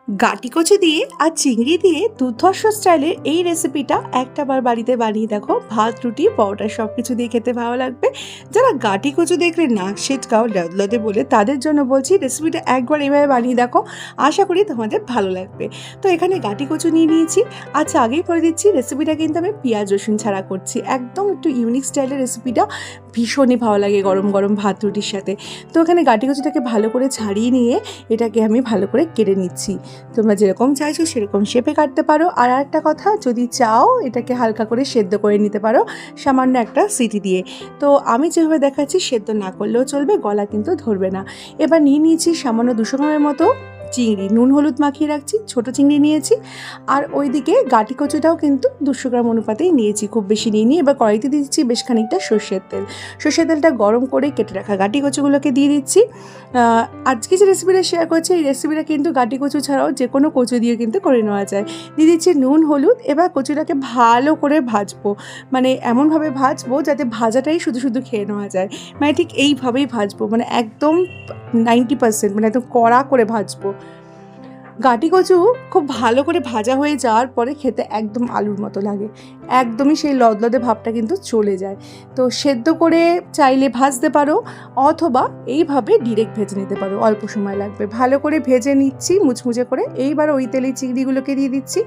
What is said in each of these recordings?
গাটি কচু দিয়ে আর চিংড়ি দিয়ে দুর্ধর্ষ স্টাইলের এই রেসিপিটা একটাবার বাড়িতে বানিয়ে দেখো। ভাত, রুটি, পরোটা সব কিছু দিয়ে খেতে ভালো লাগবে। যারা গাটি কচু দেখলে নাক সেটকাও লদলদে বলে, তাদের জন্য বলছি রেসিপিটা একবার এইভাবে বানিয়ে দেখো, আশা করি তোমাদের ভালো লাগবে। তো এখানে গাটি কচু নিয়ে নিয়েছি। আচ্ছা, আগেই বলে দিচ্ছি রেসিপিটা কিন্তু আমি পেঁয়াজ রসুন ছাড়া করছি, একদম একটু ইউনিক স্টাইলের রেসিপিটা, ভীষণই ভালো লাগে গরম গরম ভাত রুটির সাথে। তো এখানে গাটি কচুটাকে ভালো করে ছাড়িয়ে নিয়ে এটাকে আমি ভালো করে কেটে নিচ্ছি। তোমরা যেরকম চাইছো সেরকম শেপে কাটতে পারো। আর একটা কথা, যদি চাও এটাকে হালকা করে সেদ্ধ করে নিতে পারো সামান্য একটা সিটি দিয়ে। তো আমি যেভাবে দেখাচ্ছি সেদ্ধ না করলেও চলবে, গলা কিন্তু ধরবে না। এবার নিয়ে নিয়েছি সামান্য 200 গ্রামের মতো চিংড়ি, নুন হলুদ মাখিয়ে রাখছি, ছোট চিংড়ি নিয়েছি। আর ওইদিকে গাটি কচুটাও কিন্তু 200 গ্রাম অনুপাতেই নিয়েছি, খুব বেশি নিয়ে নিয়ে এবার কড়াইতে দিচ্ছি বেশ খানিকটা সর্ষের তেল। সর্ষের তেলটা গরম করে কেটে রাখা গাটি কচুগুলোকে দিয়ে দিচ্ছি। আজকে যে রেসিপিটা শেয়ার করছি, এই রেসিপিটা কিন্তু গাটি কচু ছাড়াও যে কোনো কচু দিয়ে কিন্তু করে নেওয়া যায়। দিয়ে দিচ্ছি নুন হলুদ। এবার কচুটাকে ভালো করে ভাজবো, মানে এমনভাবে ভাজবো যাতে ভাজাটাই শুধু শুধু খেয়ে নেওয়া যায়। মানে ঠিক এইভাবেই ভাজবো, মানে একদম 90%, মানে একদম কড়া করে ভাজবো। গাটি কচু খুব ভালো করে ভাজা হয়ে যাওয়ার পরে খেতে একদম আলুর মতো লাগে, একদমই সেই লদলদে ভাবটা কিন্তু চলে যায়। তো সেদ্ধ করে চাইলে ভাজতে পারো, অথবা এইভাবে ডিরেক্ট ভেজে নিতে পারো, অল্প সময় লাগবে। ভালো করে ভেজে নিচ্ছি মুচমুচে করে। এইবার ওই তেলে চিংড়িগুলোকে দিয়ে দিচ্ছি।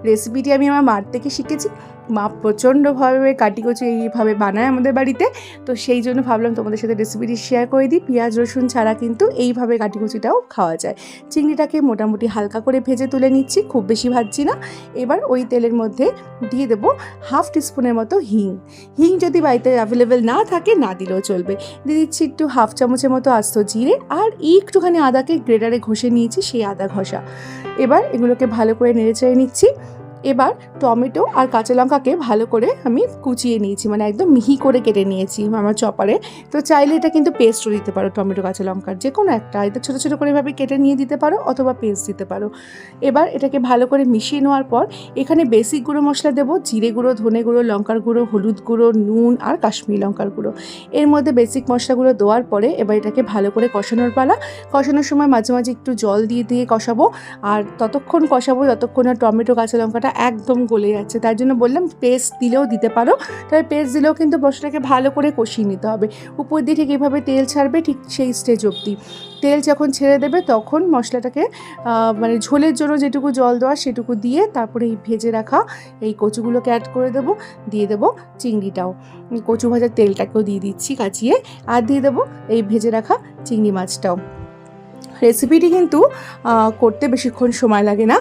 রেসিপিটি আমি আমার মার থেকে শিখেছি। মা প্রচণ্ডভাবে গাটি কচু এইভাবে বানায় আমাদের বাড়িতে। তো সেই জন্য ভাবলাম তোমাদের সাথে রেসিপিটি শেয়ার করে দিই। পেঁয়াজ রসুন ছাড়া কিন্তু এইভাবে গাটি কচুটাও খাওয়া যায়। চিংড়িটাকে মোটামুটি হালকা করে ভেজে তুলে নিচ্ছি, খুব বেশি ভাজছি না। এবার ওই তেলের মধ্যে দিয়ে দেবো হাফ টিস্পুনের মতো হিং। হিং যদি বাড়িতে অ্যাভেলেবেল না থাকে না দিলেও চলবে। দিয়ে দিচ্ছি একটু হাফ চামচের মতো আস্ত জিরে, আর একটুখানি আদাকে গ্রেটারে ঘষে নিয়েছি, সেই আদা ঘষা। এবার এগুলোকে ভালো করে নেড়ে চেড়ে নিচ্ছি। এবার টমেটো আর কাঁচা লঙ্কাকে ভালো করে আমি কুচিয়ে নিয়েছি, মানে একদম মিহি করে কেটে নিয়েছি আমার চপারে। তো চাইলে এটা কিন্তু পেস্টও দিতে পারো, টমেটো কাঁচা লঙ্কার যে কোনো একটা, এটা ছোটো ছোটো করে এভাবে কেটে নিয়ে দিতে পারো, অথবা পেস্ট দিতে পারো। এবার এটাকে ভালো করে মিশিয়ে নেওয়ার পর এখানে বেসিক গুঁড়ো মশলা দেবো, জিরে গুঁড়ো, ধনে গুঁড়ো, লঙ্কার গুঁড়ো, হলুদ গুঁড়ো, নুন আর কাশ্মীরি লঙ্কার গুঁড়ো। এর মধ্যে বেসিক মশলাগুলো দেওয়ার পরে এবার এটাকে ভালো করে কষানোর পালা। কষানোর সময় মাঝে মাঝে একটু জল দিয়ে দিয়ে কষাবো, আর ততক্ষণ কষাবো যতক্ষণ না টমেটো কাঁচা লঙ্কাটা একদম গলে যাচ্ছে। তার জন্য বললাম পেস্ট দিলেও দিতে পারো, তবে পেস্ট দিলেও কিন্তু মশলাটাকে ভালো করে কষিয়ে নিতে হবে। উপর দিয়ে ঠিক এইভাবে তেল ছাড়বে, ঠিক সেই স্টেজ অবধি। তেল যখন ছেড়ে দেবে তখন মশলাটাকে মানে ঝোলের জন্য যেটুকু জল দেওয়া সেটুকু দিয়ে তারপরে এই ভেজে রাখা এই কচুগুলোকে অ্যাড করে দেবো। দিয়ে দেবো চিংড়িটাও, কচু ভাজার তেলটাকেও দিয়ে দিচ্ছি কাচিয়ে, আর দিয়ে দেবো এই ভেজে রাখা চিংড়ি মাছটাও। রেসিপিটি কিন্তু করতে বেশিক্ষণ সময় লাগে না,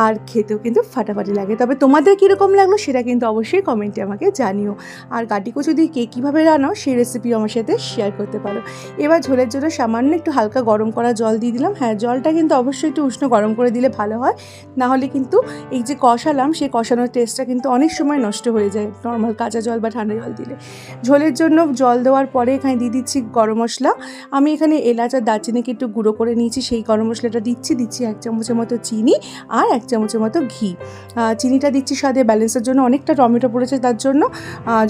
আর খেতেও কিন্তু ফাটাফাটি লাগে। তবে তোমাদের কীরকম লাগলো সেটা কিন্তু অবশ্যই কমেন্টে আমাকে জানিও। আর গাটি কচু দিয়ে কে কীভাবে রান্নাও সেই রেসিপিও আমার সাথে শেয়ার করতে পারো। এবার ঝোলের জন্য সামান্য একটু হালকা গরম করা জল দিয়ে দিলাম। হ্যাঁ, জলটা কিন্তু অবশ্যই একটু উষ্ণ গরম করে দিলে ভালো হয়, নাহলে কিন্তু এই যে কষালাম সেই কষানোর টেস্টটা কিন্তু অনেক সময় নষ্ট হয়ে যায় নর্মাল কাঁচা জল বা ঠান্ডা জল দিলে। ঝোলের জন্য জল দেওয়ার পরে এখানে দিয়ে দিচ্ছি গরম মশলা। আমি এখানে এলাচ আর দারচিনিকে একটু গুঁড়ো করে নিয়েছি, সেই গরম মশলাটা দিচ্ছি। 1 চামচের মতো চিনি আর 1 চামচের মতো ঘি। চিনিটা দিচ্ছি স্বাদে ব্যালেন্সের জন্য, অনেকটা টমেটো পড়েছে তার জন্য।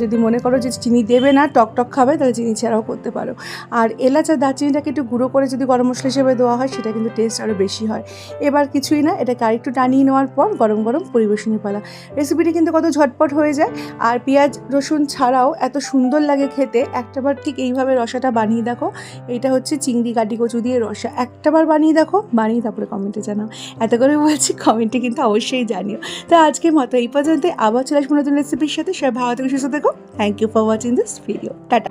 যদি মনে করো যে চিনি দেবে না, টক টক খাবে, তাহলে চিনি ছাড়াও করতে পারো। আর এলাচ আর দারচিনিটাকে একটু গুঁড়ো করে যদি গরম মশলা হিসেবে দেওয়া হয় সেটা কিন্তু টেস্ট আরও বেশি হয়। এবার কিছুই না, এটাকে আরেকটু টানিয়ে নেওয়ার পর গরম গরম পরিবেশনের পালা। রেসিপিটি কিন্তু কত ঝটপট হয়ে যায়, আর পেঁয়াজ রসুন ছাড়াও এত সুন্দর লাগে খেতে। একটাবার ঠিক এইভাবে রসাটা বানিয়ে দেখো। এটা হচ্ছে চিংড়ি গাটি কচু দিয়ে রসা, একটাবার বানিয়ে দেখো, বানিয়ে তারপরে কমেন্টে জানাও। এত করে বলছি, কমেন্টে কিন্তু অবশ্যই জানিও। তো আজকের মতো এই পর্যন্ত, আবার চলে আসবো নতুন রেসিপির সাথে। সবাই ভালো থেকে সুস্থ থেকো। Thank you for watching this video. Tata.